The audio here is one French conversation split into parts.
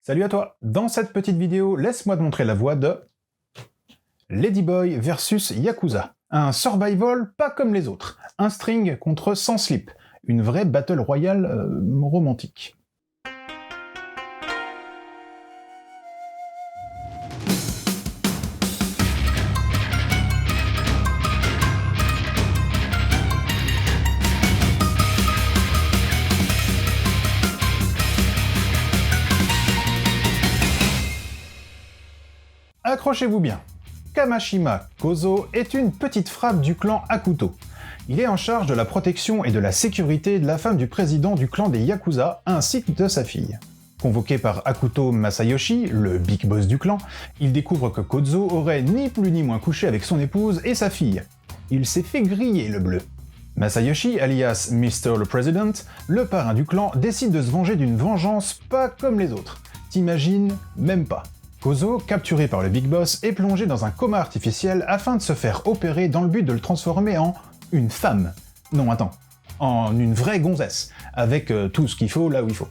Salut à toi! Dans cette petite vidéo, laisse-moi te montrer la voix de Ladyboy versus Yakuza. Un survival pas comme les autres. Un string contre sans slip. Une vraie battle royale romantique. Accrochez-vous bien. Kamashima Kozo est une petite frappe du clan Akuto. Il est en charge de la protection et de la sécurité de la femme du président du clan des Yakuza, ainsi que de sa fille. Convoqué par Akuto Masayoshi, le big boss du clan, il découvre que Kozo aurait ni plus ni moins couché avec son épouse et sa fille. Il s'est fait griller le bleu. Masayoshi, alias Mr. le President, le parrain du clan, décide de se venger d'une vengeance pas comme les autres. T'imagines même pas. Kozo, capturé par le Big Boss, est plongé dans un coma artificiel afin de se faire opérer dans le but de le transformer en une femme. Non, attends, en une vraie gonzesse, avec tout ce qu'il faut là où il faut.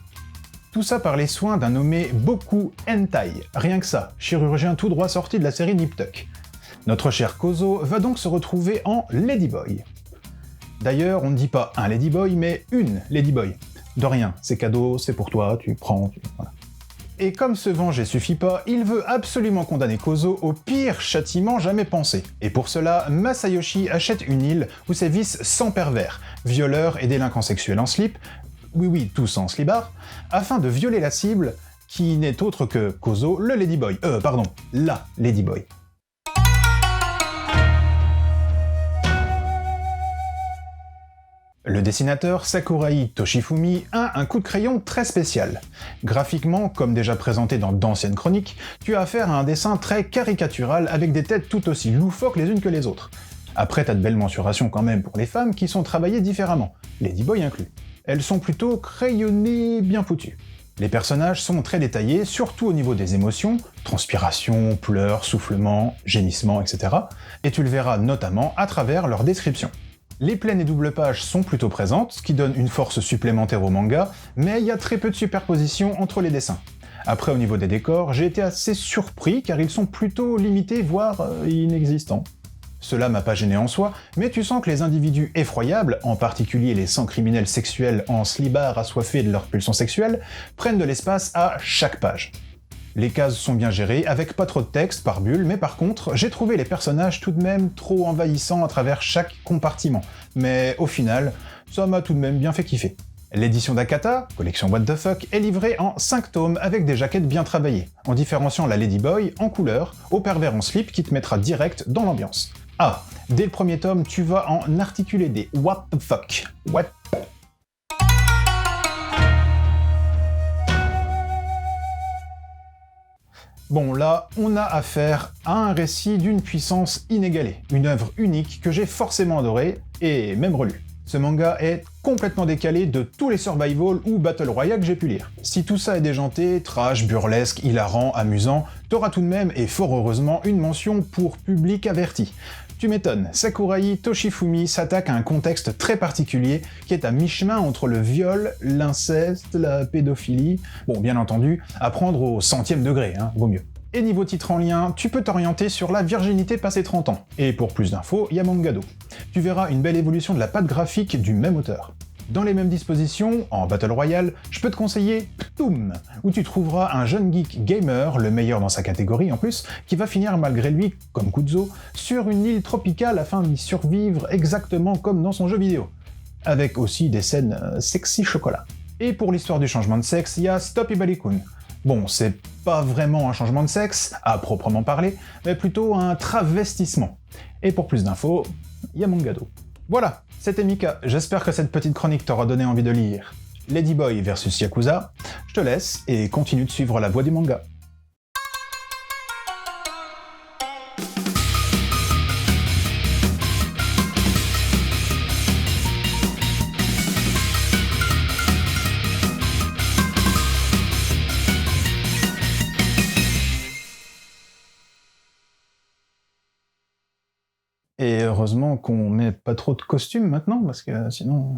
Tout ça par les soins d'un nommé Boku Hentai, rien que ça, chirurgien tout droit sorti de la série Nip Tuck. Notre cher Kozo va donc se retrouver en Ladyboy. D'ailleurs, on ne dit pas un Ladyboy, mais une Ladyboy. De rien, c'est cadeau, c'est pour toi, tu prends, voilà. Et comme se venger suffit pas, il veut absolument condamner Kozo au pire châtiment jamais pensé. Et pour cela, Masayoshi achète une île où ses vices sans pervers, violeurs et délinquants sexuels en slip, oui, tous en slibard, afin de violer la cible, qui n'est autre que Kozo, le Ladyboy. La Ladyboy. Le dessinateur Sakurai Toshifumi a un coup de crayon très spécial. Graphiquement, comme déjà présenté dans d'anciennes chroniques, tu as affaire à un dessin très caricatural avec des têtes tout aussi loufoques les unes que les autres. Après, t'as de belles mensurations quand même pour les femmes qui sont travaillées différemment, Ladyboy inclus. Elles sont plutôt crayonnées bien foutues. Les personnages sont très détaillés, surtout au niveau des émotions, transpiration, pleurs, soufflements, gémissements, etc. Et tu le verras notamment à travers leur description. Les pleines et doubles pages sont plutôt présentes, ce qui donne une force supplémentaire au manga, mais il y a très peu de superposition entre les dessins. Après, au niveau des décors, j'ai été assez surpris car ils sont plutôt limités, voire inexistants. Cela m'a pas gêné en soi, mais tu sens que les individus effroyables, en particulier les 100 criminels sexuels en slibard assoiffés de leur pulsion sexuelle, prennent de l'espace à chaque page. Les cases sont bien gérées, avec pas trop de texte par bulle, mais par contre, j'ai trouvé les personnages tout de même trop envahissants à travers chaque compartiment. Mais au final, ça m'a tout de même bien fait kiffer. L'édition d'Akata, collection What the Fuck, est livrée en 5 tomes avec des jaquettes bien travaillées, en différenciant la Ladyboy en couleur, au pervers en slip qui te mettra direct dans l'ambiance. Ah, dès le premier tome, tu vas en articuler des What the fuck. What. Bon là, on a affaire à un récit d'une puissance inégalée, une œuvre unique que j'ai forcément adorée, et même relue. Ce manga est complètement décalé de tous les survival ou battle royale que j'ai pu lire. Si tout ça est déjanté, trash, burlesque, hilarant, amusant, t'auras tout de même, et fort heureusement, une mention pour public averti. Tu m'étonnes, Sakurai Toshifumi s'attaque à un contexte très particulier qui est à mi-chemin entre le viol, l'inceste, la pédophilie, bon bien entendu, à prendre au 100e degré, vaut mieux. Et niveau titre en lien, tu peux t'orienter sur la virginité passé 30 ans. Et pour plus d'infos, y a Mangado. Tu verras une belle évolution de la patte graphique du même auteur. Dans les mêmes dispositions, en Battle Royale, je peux te conseiller Ptoum, où tu trouveras un jeune geek gamer, le meilleur dans sa catégorie en plus, qui va finir malgré lui, comme Kuzo, sur une île tropicale afin d'y survivre exactement comme dans son jeu vidéo. Avec aussi des scènes sexy chocolat. Et pour l'histoire du changement de sexe, il y a Stop Ibalikun. Bon, c'est pas vraiment un changement de sexe, à proprement parler, mais plutôt un travestissement. Et pour plus d'infos, il y a Mangado. Voilà, c'était Mika, j'espère que cette petite chronique t'aura donné envie de lire Ladyboy versus Yakuza. Je te laisse et continue de suivre la voie du manga. Et heureusement qu'on met pas trop de costumes maintenant, parce que sinon...